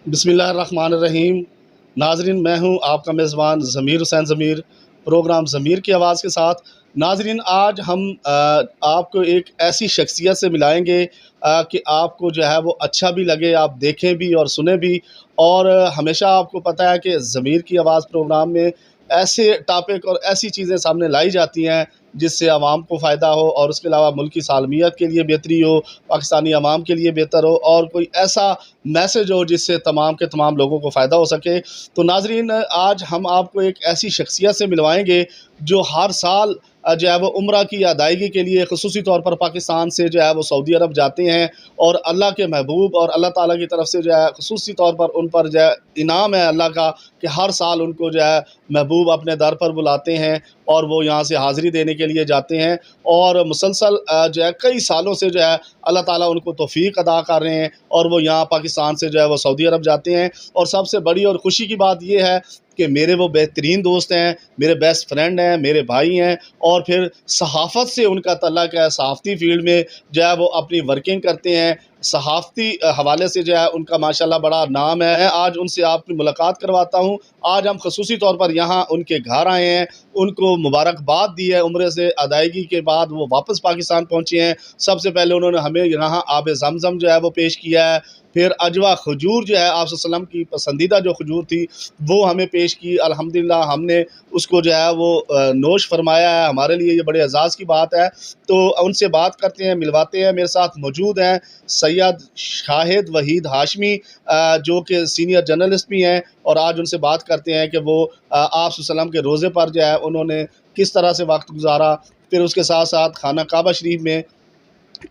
बिस्मिल्लाहिर्रहमानिर्रहीम। नाज़रीन, मैं हूँ आपका मेज़बान ज़मीर हुसैन ज़मीर, प्रोग्राम ज़मीर की आवाज़ के साथ। नाज़रीन, आज हम आपको एक ऐसी शख्सियत से मिलाएँगे कि आपको जो है वो अच्छा भी लगे, आप देखें भी और सुनें भी। और हमेशा आपको पता है कि ज़मीर की आवाज़ प्रोग्राम में ऐसे टॉपिक और ऐसी चीज़ें सामने लाई जाती हैं जिससे आवाम को फ़ायदा हो और उसके अलावा मुल्क की सालमियत के लिए बेहतरी हो, पाकिस्तानी आवाम के लिए बेहतर हो और कोई ऐसा मैसेज हो जिससे तमाम के तमाम लोगों को फ़ायदा हो सके। तो नाज़रीन, आज हम आपको एक ऐसी शख्सियत से मिलवाएँगे जो हर साल जो है वो उम्रा की अदायगी के लिए ख़ुसूसी तौर पर पाकिस्तान से जो है वो सऊदी अरब जाते हैं। और अल्लाह के महबूब और अल्लाह ताला की तरफ से जो है ख़ुसूसी तौर पर उन पर जो है इनाम है अल्लाह का कि हर साल उनको जो है महबूब अपने दर पर बुलाते हैं और वो यहाँ से हाज़िरी देने के लिए जाते हैं। और मुसलसल जो है कई सालों से जो है अल्लाह ताला उनको तौफ़ीक अता कर रहे हैं और वो यहाँ पाकिस्तान से जो है वो सऊदी अरब जाते हैं। और सबसे बड़ी और ख़ुशी की बात ये है कि मेरे वो बेहतरीन दोस्त हैं, मेरे बेस्ट फ्रेंड हैं, मेरे भाई हैं। और फिर सहाफ़त से उनका तल्लुक़ है, सहाफ़ती फ़ील्ड में जो है वो अपनी वर्किंग करते हैं। सहाफ़ती हवाले से जो है उनका माशाअल्लाह बड़ा नाम है। आज उनसे आपकी मुलाकात करवाता हूँ। आज हम ख़ुसूसी तौर पर यहाँ उनके घर आए हैं, उनको मुबारकबाद दी है उम्रे से अदायगी के बाद वो वापस पाकिस्तान पहुँचे हैं। सबसे पहले उन्होंने हमें यहाँ आब ज़मज़म जो है वो पेश किया है। फिर अजवा खजूर जो है आप सल्लल्लाहु अलैहि वसल्लम की पसंदीदा जो खजूर थी वो हमें पेश की। अल्हम्दुलिल्लाह हमने उसको जो है वो नोश फरमाया है। हमारे लिए ये बड़े एज़ाज़ की बात है। तो उनसे बात करते हैं, मिलवाते हैं। मेरे साथ मौजूद हैं सैयद शाहिद वहीद हाशमी, जो कि सीनियर जर्नलिस्ट भी हैं। और आज उनसे बात करते हैं कि वो आप सल्लल्लाहु अलैहि वसल्लम के रोज़े पर जो है उन्होंने किस तरह से वक्त गुजारा। फिर उसके साथ साथ खाना काबा शरीफ में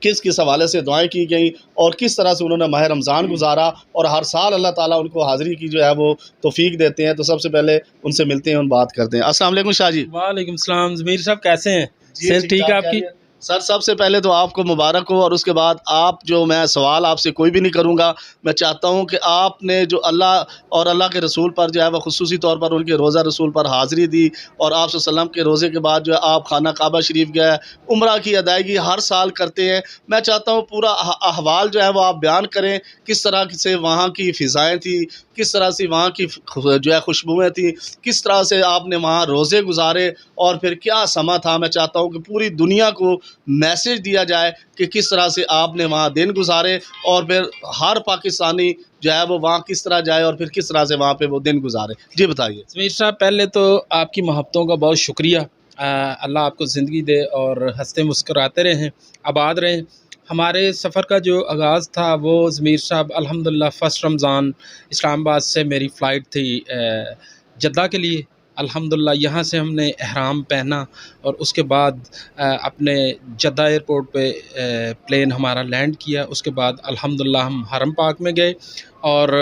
किस किस हवाले से दुआएँ की गई और किस तरह से उन्होंने माह रमज़ान गुज़ारा। और हर साल अल्लाह ताला उनको हाज़िरी की जो है वो तौफ़ीक देते हैं। तो सबसे पहले उनसे मिलते हैं और बात करते हैं। अस्सलाम वालेकुम शाह जी। वालेकुम सलाम। ज़मीर साहब कैसे हैं? जी, सेहत ठीक है आपकी? खैरियत। सर, सबसे पहले तो आपको मुबारक हो। और उसके बाद आप जो मैं सवाल आपसे कोई भी नहीं करूँगा। मैं चाहता हूँ कि आपने जो अल्लाह और अल्लाह के रसूल पर जो है वो ख़ुसूसी तौर पर उनके रोज़ा रसूल पर हाज़िरी दी और आप सल्लल्लाहु अलैहि वसल्लम के रोज़े के बाद जो है आप खाना काबा शरीफ गए, उम्रा की अदायगी हर साल करते हैं। मैं चाहता हूँ पूरा अहवाल जो है वो आप बयान करें, किस तरह से वहाँ की फ़िज़ाएँ थी, किस तरह से वहाँ की जो है खुशबुएँ थी, किस तरह से आपने वहाँ रोज़े गुज़ारे और फिर क्या समा था। मैं चाहता हूँ कि पूरी दुनिया को मैसेज दिया जाए कि किस तरह से आपने वहाँ दिन गुज़ारे और फिर हर पाकिस्तानी जो है वो वहाँ किस तरह जाए और फिर किस तरह से वहाँ पे वो दिन गुज़ारे। जी बताइए। ज़मीर साहब पहले तो आपकी मोहब्बतों का बहुत शुक्रिया। अल्लाह आपको ज़िंदगी दे और हँसते मुस्कुराते रहें, आबाद रहें। हमारे सफ़र का जो आगाज़ था वो ज़मीर साहब अल्हम्दुलिल्लाह फ़र्स्ट रमज़ान इस्लामाबाद से मेरी फ़्लाइट थी जद्दा के लिए। अल्हम्दुलिल्लाह यहाँ से हमने एहराम पहना और उसके बाद अपने जद्दा एयरपोर्ट पे प्लेन हमारा लैंड किया। उसके बाद अल्हम्दुलिल्लाह हम हरम पाक में गए और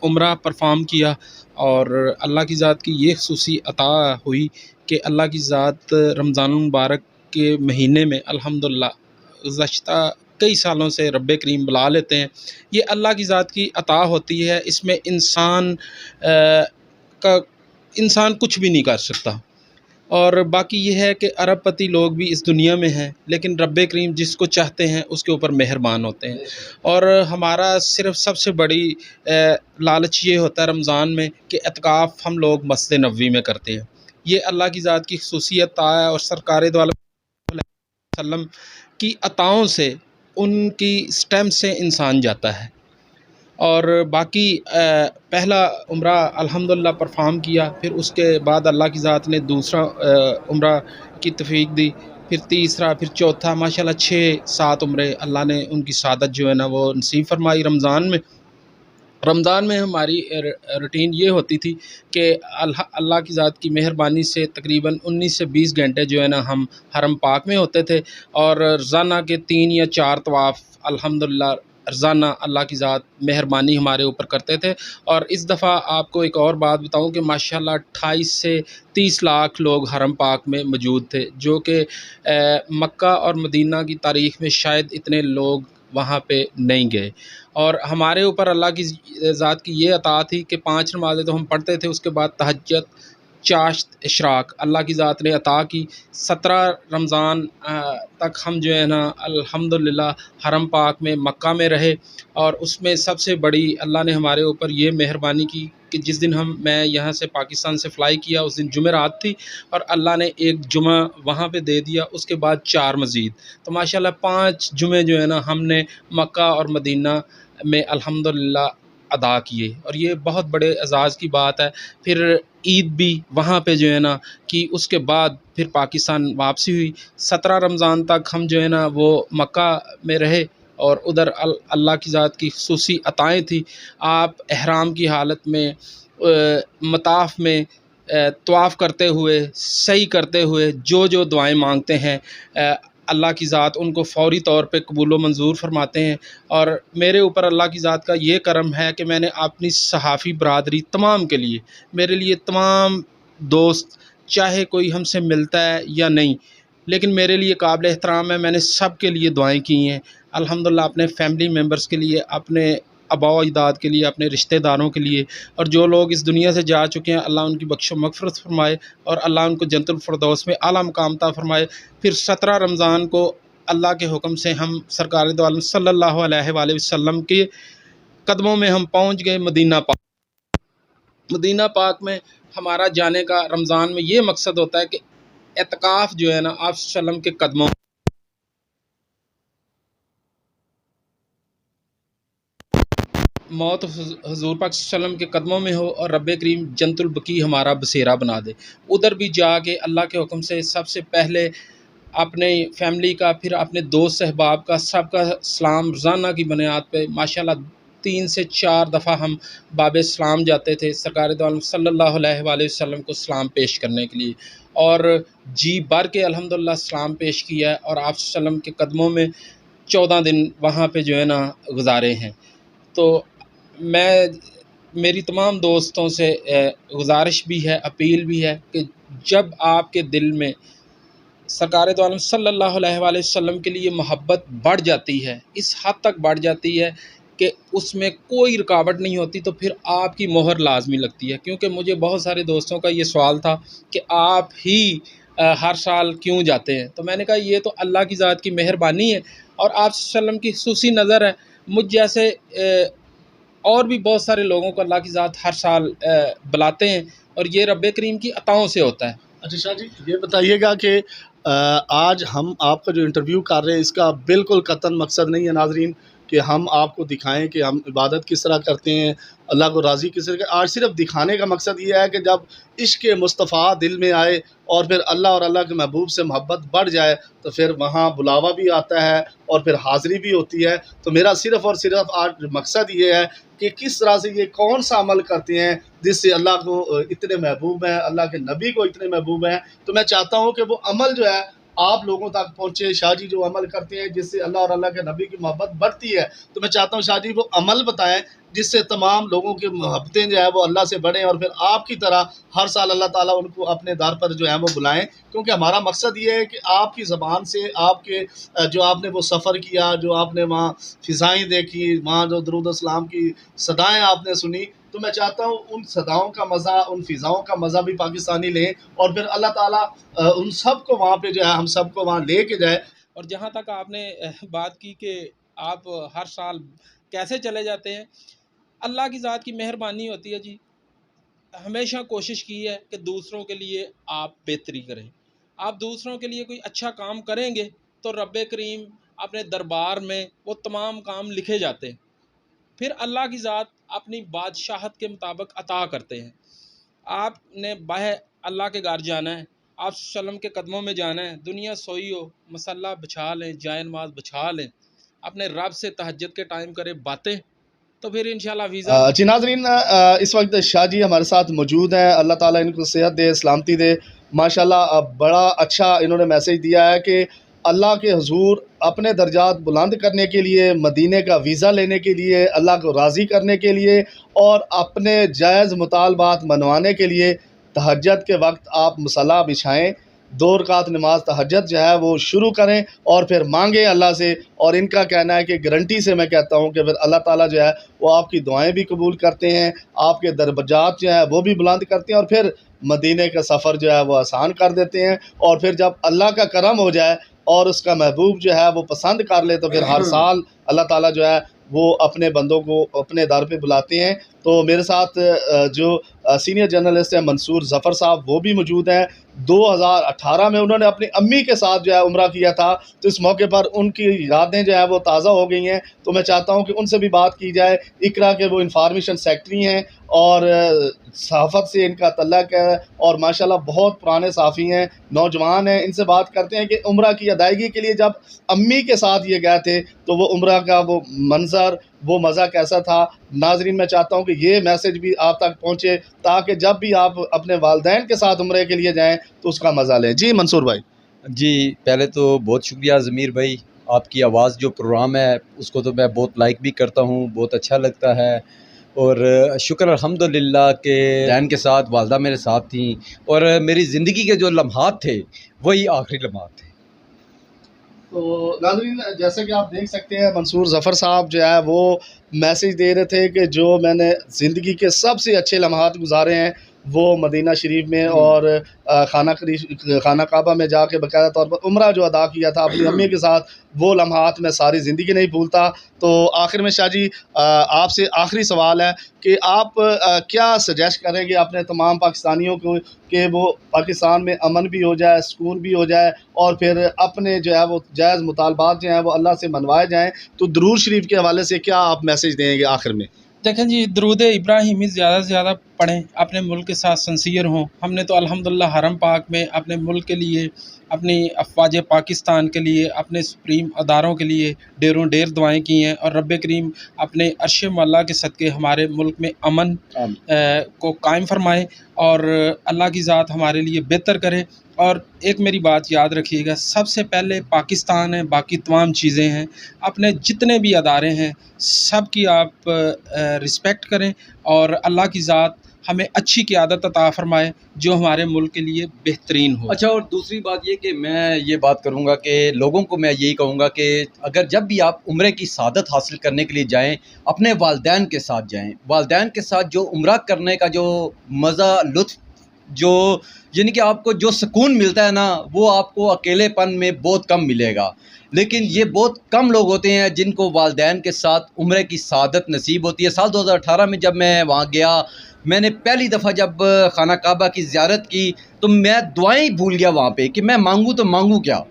उम्रा परफ़ॉर्म किया। और अल्लाह की ज़ात की ये ख़ुसूसी अता हुई कि अल्लाह की ज़ात रमज़ान मुबारक के महीने में अल्हम्दुलिल्लाह गुज़श्ता कई सालों से रब्बे करीम बुला लेते हैं। ये अल्लाह की ज़ात की अता होती है। इसमें इंसान कुछ भी नहीं कर सकता। और बाकी ये है कि अरबपति लोग भी इस दुनिया में हैं, लेकिन रब्बे करीम जिसको चाहते हैं उसके ऊपर मेहरबान होते हैं। और हमारा सिर्फ़ सबसे बड़ी लालच ये होता है रमज़ान में कि एतकाफ़ हम लोग मस्जिद नबवी में करते हैं। ये अल्लाह की ज़ात की ख़ुसूसियत है और सरकार दो आलम वसल्लम की अताओं से, उनकी स्टेम से इंसान जाता है। और बाकी पहला उम्रा अल्हम्दुलिल्लाह परफ़ॉर्म किया। फिर उसके बाद अल्लाह की ज़ात ने दूसरा उम्रा की तौफ़ीक दी, फिर तीसरा, फिर चौथा, माशाअल्लाह 6-7 उम्रे अल्लाह ने उनकी सआदत जो है ना वो नसीब फ़रमाई। रमज़ान में हमारी रूटीन ये होती थी कि अल्लाह की ज़ात की मेहरबानी से तकरीबन 19 से 20 घंटे जो है ना हम हरम पाक में होते थे और रोज़ाना के 3 या 4 तवाफ़ अल्हम्दुलिल्लाह रोज़ाना अल्लाह की ज़ात मेहरबानी हमारे ऊपर करते थे। और इस दफ़ा आपको एक और बात बताऊं कि माशाल्लाह 28 से 30 लाख लोग हरम पाक में मौजूद थे, जो कि मक्का और मदीना की तारीख़ में शायद इतने लोग वहाँ पे नहीं गए। और हमारे ऊपर अल्लाह की ज़ात की ये अता थी कि 5 नमाज़ें तो हम पढ़ते थे, उसके बाद तहज्जुद चाश्त इशराक अल्लाह की ज़ात ने अता की। 17 रमज़ान तक हम जो है ना अल्हम्दुलिल्लाह हरम पाक में मक्का में रहे, और उसमें सबसे बड़ी अल्लाह ने हमारे ऊपर ये मेहरबानी की कि जिस दिन मैं यहाँ से पाकिस्तान से फ़्लाई किया उस दिन जुमेरात थी, और अल्लाह ने एक जुमा वहाँ पे दे दिया, उसके बाद 4 मज़ीद। तो माशाल्लाह 5 जुमे जो है ना हमने मक्का और मदीना में अल्हम्दुलिल्लाह अदा किए, और ये बहुत बड़े एज़ाज़ की बात है। फिर ईद भी वहाँ पे जो है ना कि उसके बाद फिर पाकिस्तान वापसी हुई। 17 रमज़ान तक हम जो है ना वो मक्का में रहे, और उधर अल्लाह की ज़ात की ख़ुसूसी अताएँ थी। आप एहराम की हालत में मताफ़ में तवाफ़ करते हुए, सही करते हुए जो दुआएँ मांगते हैं, अल्लाह की ज़ात उनको फ़ौरी तौर पे कबूल व मंज़ूर फ़रमाते हैं। और मेरे ऊपर अल्लाह की ज़ात का ये करम है कि मैंने अपनी सहाफ़ी बरादरी तमाम के लिए, मेरे लिए तमाम दोस्त, चाहे कोई हमसे मिलता है या नहीं, लेकिन मेरे लिए काबिल एहतराम है, मैंने सब के लिए दुआएँ की हैं। अल्हम्दुलिल्लाह अपने फ़ैमिली मेम्बर्स के लिए, अपने आबा अजदाद के लिए, अपने रिश्तेदारों के लिए, और जो लोग इस दुनिया से जा चुके हैं अल्लाह उनकी बख्शो मग़फ़िरत फ़रमाए, और अल्लाह उनको जन्नतुल फ़िरदौस में आला मक़ाम अता फ़रमाए। फिर 17 रमज़ान को अल्लाह के हुक्म से हम सरकार दो आलम सल्लल्लाहु अलैहि वसल्लम के कदमों में हम पहुँच गए मदीना पाक। मदीना पाक में हमारा जाने का रमज़ान में ये मकसद होता है कि एतकाफ़ जो है ना आप सल्लम के कदमों, मौत हुज़ूर पाक सल्लम के कदमों में हो, और रब्बे करीम जन्नतुल बकी हमारा बसेरा बना दे। उधर भी जाके अल्लाह के हुक्म से सबसे पहले अपने फ़ैमिली का, फिर अपने दोस्त अहबाब का, सबका सलाम रोज़ाना की बुनियाद पे माशाल्लाह 3 से 4 दफ़ा हम बाब सलाम जाते थे सरकार दो आलम सल्लल्लाहु अलैहि वसल्लम को सलाम पेश करने के लिए, और जी भर के अल्हम्दुलिल्लाह सलाम पेश किया है, और आप सल्लम के कदमों में 14 दिन वहाँ पे जो है ना गुज़ारे हैं। तो मैं मेरी तमाम दोस्तों से गुज़ारिश भी है, अपील भी है कि जब आपके दिल में सरकार दो आलम सल्लल्लाहु अलैहि वसल्लम के लिए मोहब्बत बढ़ जाती है, इस हद तक बढ़ जाती है कि उसमें कोई रुकावट नहीं होती, तो फिर आपकी मोहर लाज़मी लगती है। क्योंकि मुझे बहुत सारे दोस्तों का ये सवाल था कि आप ही हर साल क्यों जाते हैं? तो मैंने कहा ये तो अल्लाह की ज़ात की मेहरबानी है, और आप सल्लम की ख़ुसूसी नज़र है। मुझ जैसे और भी बहुत सारे लोगों को अल्लाह की ज़ात हर साल बुलाते हैं, और ये रब्बे करीम की अताओं से होता है। अच्छा शाह जी, ये बताइएगा कि आज हम आपका जो इंटरव्यू कर रहे हैं इसका बिल्कुल कतई मकसद नहीं है नाज़रीन कि हम आपको दिखाएं कि हम इबादत किस तरह करते हैं, अल्लाह को राज़ी किस तरह। आज सिर्फ दिखाने का मकसद ये है कि जब इश्क़ मुस्तफ़ा दिल में आए और फिर अल्लाह और अल्लाह के महबूब से मोहब्बत बढ़ जाए तो फिर वहाँ बुलावा भी आता है और फिर हाज़िरी भी होती है। तो मेरा सिर्फ़ और सिर्फ आज मकसद ये है कि किस तरह से ये कौन सा अमल करते हैं जिससे अल्लाह को इतने महबूब हैं, अल्लाह के नबी को इतने महबूब हैं। तो मैं चाहता हूँ कि वो अमल जो है आप लोगों तक पहुँचे। शाह जी जो अमल करते हैं जिससे अल्लाह और अल्लाह के नबी की मोहब्बत बढ़ती है, तो मैं चाहता हूँ शाह जी वो अमल बताएँ जिससे तमाम लोगों की मोहब्बतें जो है वो अल्लाह से बढ़ें, और फिर आपकी तरह हर साल अल्लाह ताला उनको अपने दर पर जो है वो बुलाएँ। क्योंकि हमारा मकसद ये है कि आपकी ज़बान से आपके जो आपने वो सफ़र किया, जो आपने वहाँ फ़िज़ाएँ देखी, वहाँ जो दुरूद व सलाम की सदाएँ आपने सुनी, तो मैं चाहता हूँ उन सदाओं का मज़ा, उन फ़िज़ाओं का मज़ा भी पाकिस्तानी लें, और फिर अल्लाह ताला उन सब को वहाँ पे जो है हम सब को वहाँ ले के जाए। और जहाँ तक आपने बात की कि आप हर साल कैसे चले जाते हैं, अल्लाह की ज़ात की मेहरबानी होती है जी। हमेशा कोशिश की है कि दूसरों के लिए आप बेहतरी करें। आप दूसरों के लिए कोई अच्छा काम करेंगे तो रब्बे करीम अपने दरबार में वो तमाम काम लिखे जाते हैं, फिर अल्लाह की ज़ात अपनी बादशाहत के मुताबिक अता करते हैं। आपने बाह अल्लाह के घर जाना है, आप सल्लम के कदमों में जाना है, दुनिया सोई हो मसल्ला बिछा लें, जाए नमाज बिछा लें, अपने रब से तहज्जुद के टाइम करें बातें, तो फिर इंशाल्लाह वीज़ा। जी नाज़रीन, इस वक्त शाह जी हमारे साथ मौजूद हैं। अल्लाह ताला इनको सेहत दे, सलामती दे। माशाल्लाह बड़ा अच्छा इन्होंने मैसेज दिया है कि अल्लाह के हुज़ूर अपने दर्जात बुलंद करने के लिए, मदीने का वीज़ा लेने के लिए, अल्लाह को राज़ी करने के लिए और अपने जायज़ मुतालबात मनवाने के लिए तहज्जुद के वक्त आप मुसल्ला बिछाएँ, 2 रकात नमाज तहज्जुद जो है वो शुरू करें और फिर मांगें अल्लाह से। और इनका कहना है कि गारंटी से मैं कहता हूँ कि फिर अल्लाह ताला जो है वो आपकी दुआएं भी कबूल करते हैं, आपके दरजात जो है वो भी बुलंद करते हैं, और फिर मदीने का सफ़र जो है वो आसान कर देते हैं। और फिर जब अल्लाह का करम हो जाए और उसका महबूब जो है वो पसंद कर ले, तो फिर हर साल अल्लाह ताला जो है वो अपने बंदों को अपने दर पे बुलाते हैं। तो मेरे साथ जो सीनियर जर्नलिस्ट हैं मंसूर ज़फ़र साहब, वो भी मौजूद हैं। 2018 में उन्होंने अपनी अम्मी के साथ जो है उम्रा किया था, तो इस मौके पर उनकी यादें जो है वो ताज़ा हो गई हैं। तो मैं चाहता हूँ कि उनसे भी बात की जाए। इकरा के वो इंफॉर्मेशन सेक्रेटरी हैं और सहाफ़त से इनका तल्लुक़ है और माशाल्लाह बहुत पुराने सहाफ़ी हैं, नौजवान हैं। इनसे बात करते हैं कि उम्रा की अदायगी के लिए जब अम्मी के साथ ये गए थे, तो वो उम्रा का वो मंज़र, वो मज़ा कैसा था। नाज़रीन, मैं चाहता हूँ कि ये मैसेज भी आप तक पहुँचे, ताकि जब भी आप अपने वालिदैन के साथ उम्रे के लिए जाएँ तो उसका मज़ा लें। जी मंसूर भाई। जी, पहले तो बहुत शुक्रिया ज़मीर भाई, आपकी आवाज़ जो प्रोग्राम है उसको तो मैं बहुत लाइक भी करता हूँ, बहुत अच्छा लगता है। और शुक्र अल्हम्दुलिल्लाह के दैन के साथ वालदा मेरे साथ थीं और मेरी ज़िंदगी के जो लम्हात थे वही आखिरी लम्हात थे। तो नाज़रीन, जैसे कि आप देख सकते हैं मंसूर ज़फ़र साहब जो है वो मैसेज दे रहे थे कि जो मैंने ज़िंदगी के सबसे अच्छे लम्हात गुज़ारे हैं वो मदीना शरीफ में और खाना काबा में जाके बाकायदा तौर पर उम्रा जो अदा किया था अपनी अम्मी के साथ, वो लम्हात मैं सारी ज़िंदगी नहीं भूलता। तो आखिर में शाह जी, आपसे आखिरी सवाल है कि आप क्या सजेस्ट करेंगे अपने तमाम पाकिस्तानियों को कि वो पाकिस्तान में अमन भी हो जाए, सुकून भी हो जाए और फिर अपने जो है वो जायज़ मुतालबात जो हैं वो अल्लाह से मनवाए जाएँ। तो दुरूद शरीफ के हवाले से क्या आप मैसेज देंगे आखिर में? देखें जी, दरूद इब्राहिमी ज़्यादा से ज़्यादा पढ़ें, अपने मुल्क के साथ सिंसियर हों। हमने तो अल्हम्दुलिल्लाह हरम पाक में अपने मुल्क के लिए, अपनी अफ़वाज पाकिस्तान के लिए, अपने सुप्रीम अदारों के लिए ढेरों ढेर दुआएँ की हैं और रब करीम अपने अर्श मौला के सदक़े हमारे मुल्क में अमन को कायम फ़रमाए और अल्लाह की ज़ात हमारे लिए बेहतर करे। और एक मेरी बात याद रखिएगा, सबसे पहले पाकिस्तान है, बाकी तमाम चीज़ें हैं। अपने जितने भी अदारे हैं सब की आप रिस्पेक्ट करें और अल्लाह की ज़ात हमें अच्छी क़यादत अता फ़रमाए जो हमारे मुल्क के लिए बेहतरीन हो। अच्छा, और दूसरी बात ये कि मैं ये बात करूँगा कि लोगों को मैं यही कहूँगा कि अगर जब भी आप उम्रे की सआदत हासिल करने के लिए जाएँ, अपने वालिदैन के साथ जाएँ। वालिदैन के साथ जो उम्रा करने का जो मज़ा, लुत्फ़, जो यानी कि आपको जो सुकून मिलता है ना, वो आपको अकेलेपन में बहुत कम मिलेगा। लेकिन ये बहुत कम लोग होते हैं जिनको वालिदैन के साथ उम्रे की सआदत नसीब होती है। साल 2018 में जब मैं वहाँ गया, मैंने पहली दफ़ा जब खाना काबा की ज़ियारत की, तो मैं दुआएं ही भूल गया वहाँ पे कि मैं मांगूँ तो मांगूँ क्या।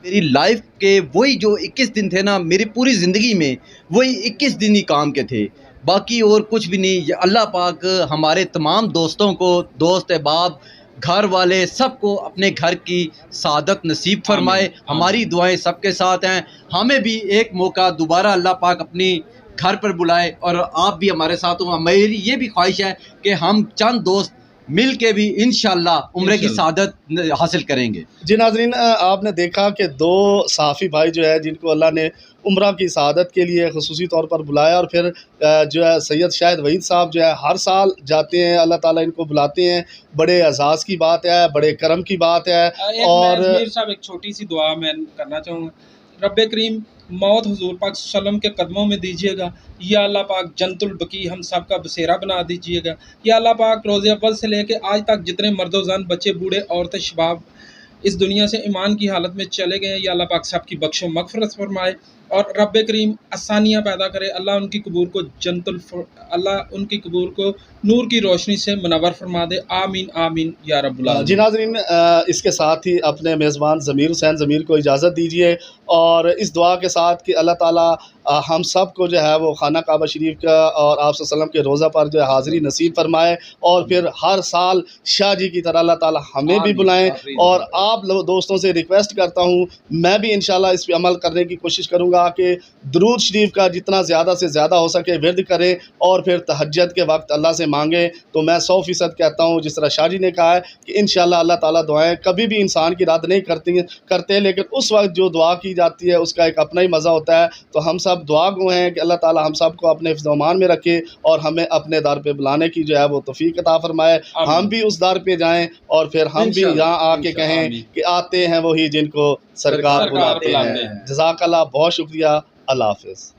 मेरी लाइफ के वही जो 21 दिन थे ना, मेरी पूरी ज़िंदगी में वही 21 दिन ही काम के थे, बाकी और कुछ भी नहीं। ये अल्लाह पाक हमारे तमाम दोस्तों को, दोस्त अहबाब, घर वाले सबको अपने घर की सआदत नसीब फरमाए। हमारी दुआएं सबके साथ हैं। हमें भी एक मौका दोबारा अल्लाह पाक अपनी घर पर बुलाए और आप भी हमारे साथ हो। मेरी ये भी ख्वाहिश है कि हम चंद दोस्त मिल के भी इंशाल्लाह उम्रे की सआदत हासिल करेंगे। जी नाज़रीन, आपने देखा कि दो सहाफ़ी भाई जो है जिनको अल्लाह ने उम्रा की सआदत के लिए ख़ुसूसी तौर पर बुलाया और फिर जो है सैयद शाहिद वहीद साहब जो है हर साल जाते हैं, अल्लाह ताला इनको बुलाते हैं। बड़े एज़ाज़ की बात है, बड़े करम की बात है। और ज़मीर साहब एक छोटी सी दुआ मैं करना चाहूँगा, रब्बे करीम मौत हुज़ूर पाक सल्लम के कदमों में दीजिएगा। या अल्लाह पाक जन्नतुल बकी हम सब का बसेरा बना दीजिएगा। या अल्लाह पाक रोज़े अव्वल से लेके आज तक जितने मर्द ज़ान, बच्चे, बूढ़े, औरतें, शबाब इस दुनिया से ईमान की हालत में चले गए हैं, या अल्लाह पाक सब की बख्शो मग़फ़िरत फरमाए और रब्बे करीम आसानियाँ पैदा करे। अल्लाह उनकी कबूर को अल्लाह उनकी कबूर को नूर की रोशनी से मुनव्वर फरमा दे। आमीन आमीन या रब्बुल आलमीन। जी नाज़रीन, इसके साथ ही अपने मेज़बान ज़मीर हुसैन ज़मीर को इजाज़त दीजिए और इस दुआ के साथ कि अल्लाह ताला हम सब को जो है वो खाना काबा शरीफ का और आप सल्लल्लाहु अलैहि वसल्लम के रोज़ा पर जो है हाज़िरी नसीब फरमाए और फिर हर साल शाह जी की तरह अल्लाह ताला हमें भी बुलाएं। और आप दोस्तों से रिक्वेस्ट करता हूँ, मैं भी इंशाल्लाह इस पे अमल करने की कोशिश करूँगा कि दुरूद शरीफ का जितना ज़्यादा से ज़्यादा हो सके विर्द करें और फिर तहज्जुद के वक्त अल्लाह से मांगें। तो मैं 100% कहता हूँ, जिस तरह शाह जी ने कहा है कि इंशाल्लाह अल्लाह ताला दुआएं कभी भी इंसान की रद्द नहीं करते, लेकिन उस वक्त जो दुआ की जाती है उसका एक अपना ही मज़ा होता है। तो हम सब दुआ गो हैं कि अल्लाह ताला हम सब को अपने हिफ्ज़-ओ-अमान में रखे और हमें अपने दर पे बुलाने की जो है वो तौफ़ीक अता फ़रमाए। हम भी उस दर पे जाएँ और फिर हम भी यहाँ आके कहें कि आते हैं वही जिनको सरकार बुलाते हैं। जज़ाकल्लाह, बहुत शुक्रिया। अल्लाह हाफ़िज़।